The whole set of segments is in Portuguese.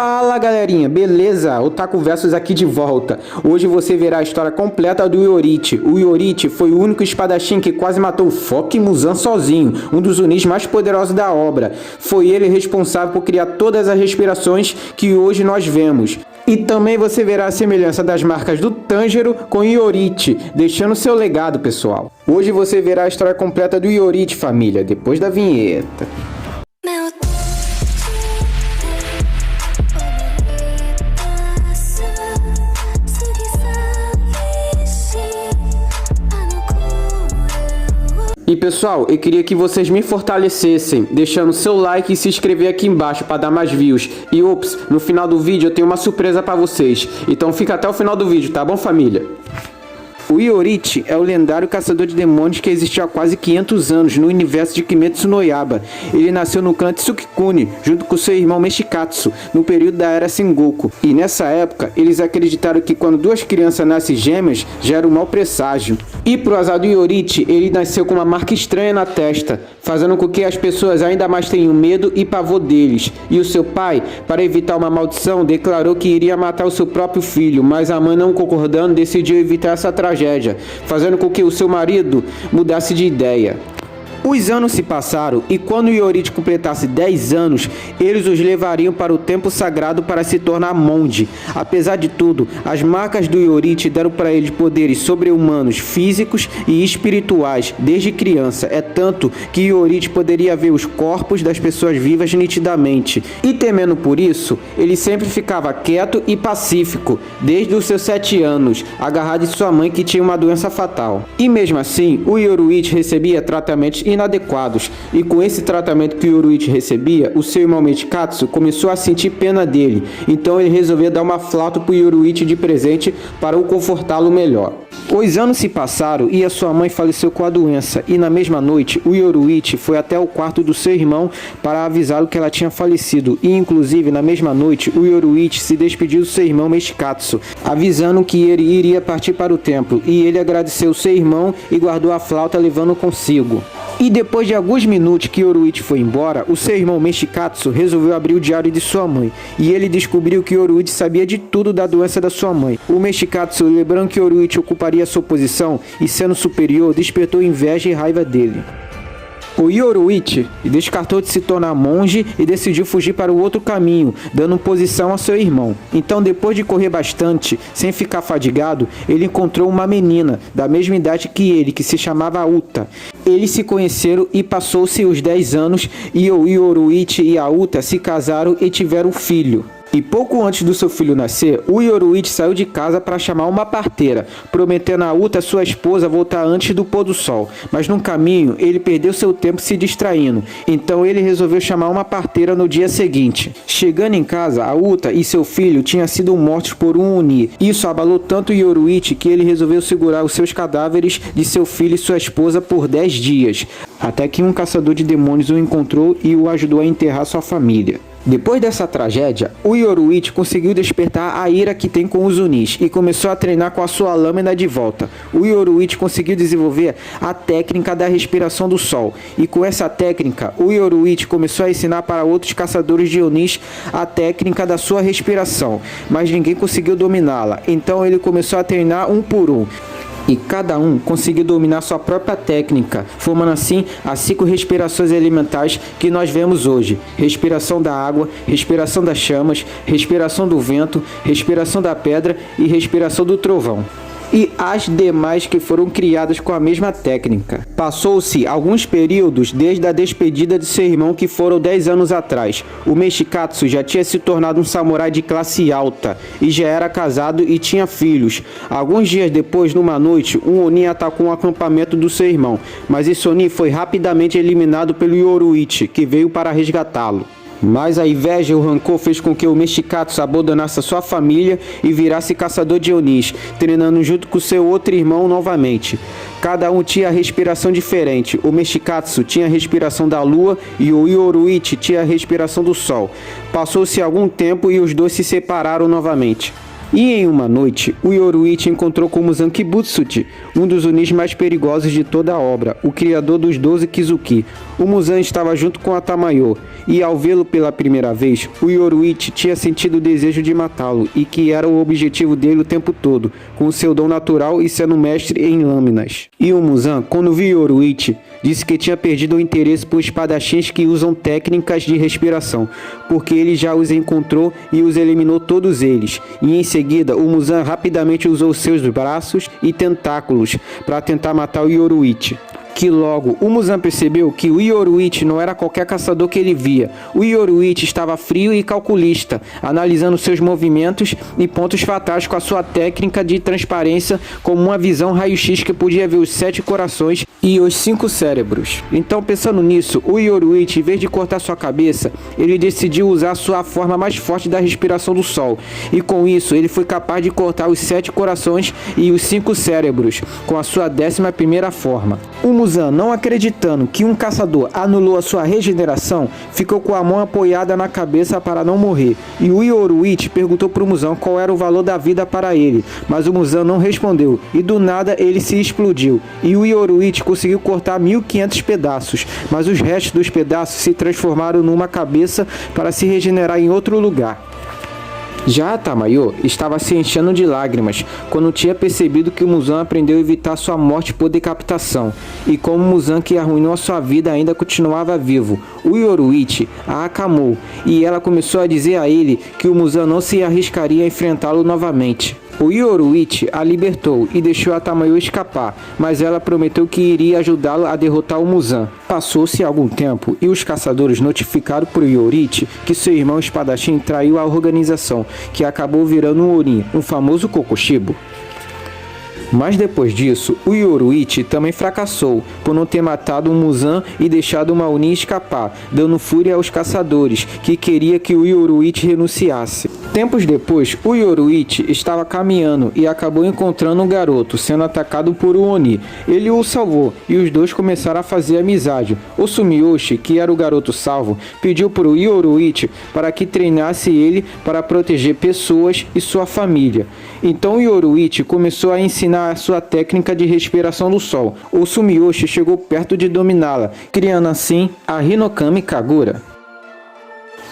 Fala galerinha, beleza? Otaku Versus aqui de volta. Hoje você verá a história completa do Iorichi. O Iorichi foi o único espadachim que quase matou o Fokke Muzan sozinho, um dos Onis mais poderosos da obra. Foi ele responsável por criar todas as respirações que hoje nós vemos. E também você verá a semelhança das marcas do Tanjiro com Iorichi, deixando seu legado, pessoal. Hoje você verá a história completa do Iorichi, família, depois da vinheta. E pessoal, eu queria que vocês me fortalecessem, deixando seu like e se inscrever aqui embaixo para dar mais views. E ops, no final do vídeo eu tenho uma surpresa para vocês, então fica até o final do vídeo, tá bom, família? O Iorichi é o lendário caçador de demônios que existiu há quase 500 anos no universo de Kimetsu no Yaiba. Ele nasceu no clã Tsukikuni, junto com seu irmão Meshikatsu, no período da Era Sengoku. E nessa época, eles acreditaram que quando duas crianças nascem gêmeas, já era um mau presságio. E pro azar do Iorichi, ele nasceu com uma marca estranha na testa, fazendo com que as pessoas ainda mais tenham medo e pavor deles. E o seu pai, para evitar uma maldição, declarou que iria matar o seu próprio filho, mas a mãe, não concordando, decidiu evitar essa tragédia, fazendo com que o seu marido mudasse de ideia. Os anos se passaram e quando o Iorichi completasse 10 anos, eles os levariam para o templo sagrado para se tornar monge. Apesar de tudo, as marcas do Iorichi deram para ele poderes sobre-humanos físicos e espirituais desde criança. É tanto que Iorichi poderia ver os corpos das pessoas vivas nitidamente. E temendo por isso, ele sempre ficava quieto e pacífico, desde os seus 7 anos, agarrado em sua mãe que tinha uma doença fatal. E mesmo assim, o Iorichi recebia tratamentos inadequados, e com esse tratamento que o Iorichi recebia, o seu irmão Meshikatsu começou a sentir pena dele, então ele resolveu dar uma flauta para o Iorichi de presente para o confortá-lo melhor. Os anos se passaram e a sua mãe faleceu com a doença, e na mesma noite o Iorichi foi até o quarto do seu irmão para avisá-lo que ela tinha falecido, e inclusive na mesma noite o Iorichi se despediu do seu irmão Meshikatsu, avisando que ele iria partir para o templo, e ele agradeceu seu irmão e guardou a flauta levando consigo. E depois de alguns minutos que Iorichi foi embora, o seu irmão Meshikatsu resolveu abrir o diário de sua mãe, e ele descobriu que Iorichi sabia de tudo da doença da sua mãe. O Meshikatsu, lembrando que Iorichi ocuparia sua posição e sendo superior, despertou inveja e raiva dele. O Iorichi descartou de se tornar monge e decidiu fugir para o outro caminho, dando posição a seu irmão. Então, depois de correr bastante, sem ficar fadigado, ele encontrou uma menina da mesma idade que ele, que se chamava Uta. Eles se conheceram e passou-se os 10 anos e o Iorichi e a Uta se casaram e tiveram um filho. E pouco antes do seu filho nascer, o Iorichi saiu de casa para chamar uma parteira, prometendo a Uta, sua esposa, voltar antes do pôr do sol. Mas no caminho, ele perdeu seu tempo se distraindo, então ele resolveu chamar uma parteira no dia seguinte. Chegando em casa, a Uta e seu filho tinham sido mortos por um Oni. Isso abalou tanto o Iorichi que ele resolveu segurar os seus cadáveres de seu filho e sua esposa por 10 dias, até que um caçador de demônios o encontrou e o ajudou a enterrar sua família. Depois dessa tragédia, o Iorichi conseguiu despertar a ira que tem com os Onis e começou a treinar com a sua lâmina de volta. O Iorichi conseguiu desenvolver a técnica da respiração do sol, e com essa técnica, o Iorichi começou a ensinar para outros caçadores de Onis a técnica da sua respiração, mas ninguém conseguiu dominá-la, então ele começou a treinar um por um. E cada um conseguiu dominar sua própria técnica, formando assim as 5 respirações elementares que nós vemos hoje: respiração da água, respiração das chamas, respiração do vento, respiração da pedra e respiração do trovão. E as demais que foram criadas com a mesma técnica. Passou-se alguns períodos desde a despedida de seu irmão, que foram 10 anos atrás. O Meshikatsu já tinha se tornado um samurai de classe alta e já era casado e tinha filhos. Alguns dias depois, numa noite, um Oni atacou um acampamento do seu irmão, mas esse Oni foi rapidamente eliminado pelo Iorichi, que veio para resgatá-lo. Mas a inveja e o rancor fez com que o Meshikatsu abandonasse a sua família e virasse caçador de Onis, treinando junto com seu outro irmão novamente. Cada um tinha a respiração diferente. O Meshikatsu tinha a respiração da lua e o Iorichi tinha a respiração do sol. Passou-se algum tempo e os dois se separaram novamente. E em uma noite, o Yoruichi encontrou com Muzan Kibutsuji, um dos Onis mais perigosos de toda a obra, o criador dos 12 Kizuki. O Muzan estava junto com a Tamayo, e ao vê-lo pela primeira vez, o Yoruichi tinha sentido o desejo de matá-lo, e que era o objetivo dele o tempo todo, com o seu dom natural e sendo mestre em lâminas. E o Muzan, quando viu Yoruichi, disse que tinha perdido o interesse por espadachins que usam técnicas de respiração, porque ele já os encontrou e os eliminou todos eles. E em seguida, o Muzan rapidamente usou seus braços e tentáculos para tentar matar o Yoruichi. Que logo o Muzan percebeu que o Yoruichi não era qualquer caçador que ele via. O Yoruichi estava frio e calculista, analisando seus movimentos e pontos fatais com a sua técnica de transparência, como uma visão raio-x que podia ver os 7 corações e os 5 cérebros. Então, pensando nisso, o Yoruichi, em vez de cortar sua cabeça, ele decidiu usar sua forma mais forte da respiração do sol. E com isso, ele foi capaz de cortar os 7 corações e os 5 cérebros, com a sua 11ª forma. O Muzan, não acreditando que um caçador anulou a sua regeneração, ficou com a mão apoiada na cabeça para não morrer. E o Yoruichi perguntou para o Muzan qual era o valor da vida para ele, mas o Muzan não respondeu, e do nada ele se explodiu. E o Yoruichi conseguiu cortar 1500 pedaços, mas os restos dos pedaços se transformaram numa cabeça para se regenerar em outro lugar. Já a Tamayo estava se enchendo de lágrimas quando tinha percebido que o Muzan aprendeu a evitar sua morte por decapitação, e como o Muzan que arruinou a sua vida ainda continuava vivo. O Yoruichi a acalmou e ela começou a dizer a ele que o Muzan não se arriscaria a enfrentá-lo novamente. O Yoruichi a libertou e deixou a Tamayo escapar, mas ela prometeu que iria ajudá-lo a derrotar o Muzan. Passou-se algum tempo e os caçadores notificaram para o Yoruichi que seu irmão espadachim traiu a organização, que acabou virando um Oni, um famoso Kokushibo. Mas depois disso, o Yoruichi também fracassou por não ter matado o Muzan e deixado uma Oni escapar, dando fúria aos caçadores, que queria que o Yoruichi renunciasse. Tempos depois, o Yoruichi estava caminhando e acabou encontrando um garoto sendo atacado por um Oni. Ele o salvou e os dois começaram a fazer amizade. O Sumiyoshi, que era o garoto salvo, pediu para o Yoruichi para que treinasse ele para proteger pessoas e sua família. Então o Yoruichi começou a ensinar a sua técnica de respiração do sol. O Sumiyoshi chegou perto de dominá-la, criando assim a Hinokami Kagura.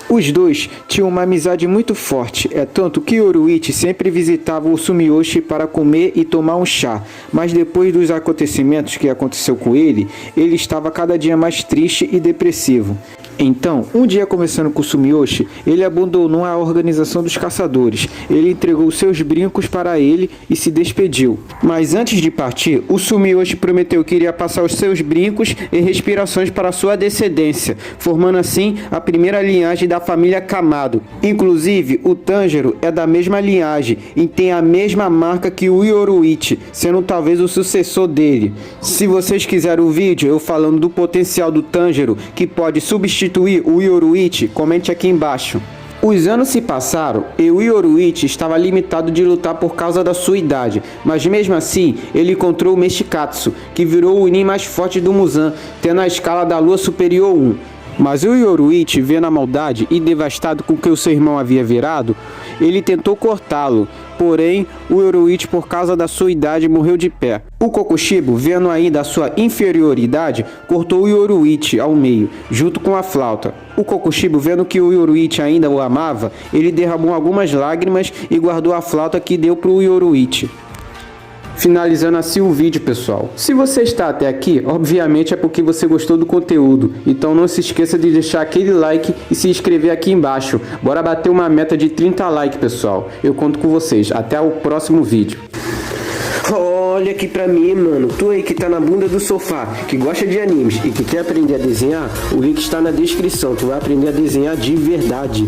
Os dois tinham uma amizade muito forte, tanto que Yoruichi sempre visitava o Sumiyoshi para comer e tomar um chá, mas depois dos acontecimentos que aconteceu com ele estava cada dia mais triste e depressivo. Então, um dia conversando com o Sumiyoshi, ele abandonou a organização dos caçadores. Ele entregou seus brincos para ele e se despediu. Mas antes de partir, o Sumiyoshi prometeu que iria passar os seus brincos e respirações para sua descendência, formando assim a primeira linhagem da família Kamado. Inclusive, o Tanjiro é da mesma linhagem e tem a mesma marca que o Yoruichi, sendo talvez o sucessor dele. Se vocês quiserem o vídeo eu falando do potencial do Tanjiro, que pode substituir o Yoruichi, comente aqui embaixo. Os anos se passaram e o Yoruichi estava limitado de lutar por causa da sua idade, mas mesmo assim ele encontrou o Meshikatsu, que virou o Oni mais forte do Muzan, tendo a escala da Lua Superior 1. Mas o Yoruichi, vendo a maldade e devastado com que o seu irmão havia virado, ele tentou cortá-lo, porém o Yoruichi, por causa da sua idade, morreu de pé. O Kokushibo, vendo ainda a sua inferioridade, cortou o Yoruichi ao meio, junto com a flauta. O Kokushibo, vendo que o Yoruichi ainda o amava, ele derramou algumas lágrimas e guardou a flauta que deu para o Yoruichi. Finalizando assim o vídeo, pessoal. Se você está até aqui, obviamente é porque você gostou do conteúdo. Então não se esqueça de deixar aquele like e se inscrever aqui embaixo. Bora bater uma meta de 30 likes, pessoal. Eu conto com vocês. Até o próximo vídeo. Olha aqui pra mim, mano. Tu aí que tá na bunda do sofá, que gosta de animes e que quer aprender a desenhar, o link está na descrição. Tu vai aprender a desenhar de verdade.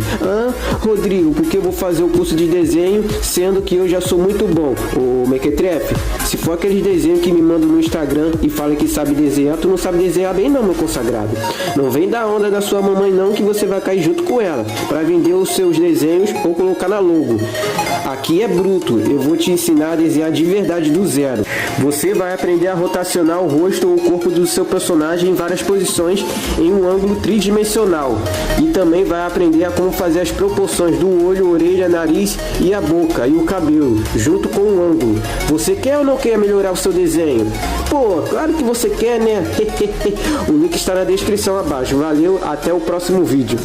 Rodrigo, porque eu vou fazer o curso de desenho, sendo que eu já sou muito bom? Ô, Mequetrefe, se for aqueles desenhos que me mandam no Instagram e fala que sabe desenhar, tu não sabe desenhar bem não, meu consagrado. Não vem dar onda da sua mamãe não, que você vai cair junto com ela, pra vender os seus desenhos ou colocar na logo. Aqui é bruto, eu vou te ensinar a desenhar de verdade do zero. 0. Você vai aprender a rotacionar o rosto ou o corpo do seu personagem em várias posições em um ângulo tridimensional. E também vai aprender a como fazer as proporções do olho, orelha, nariz e a boca e o cabelo, junto com o ângulo. Você quer ou não quer melhorar o seu desenho? Pô, claro que você quer, né? O link está na descrição abaixo. Valeu, até o próximo vídeo.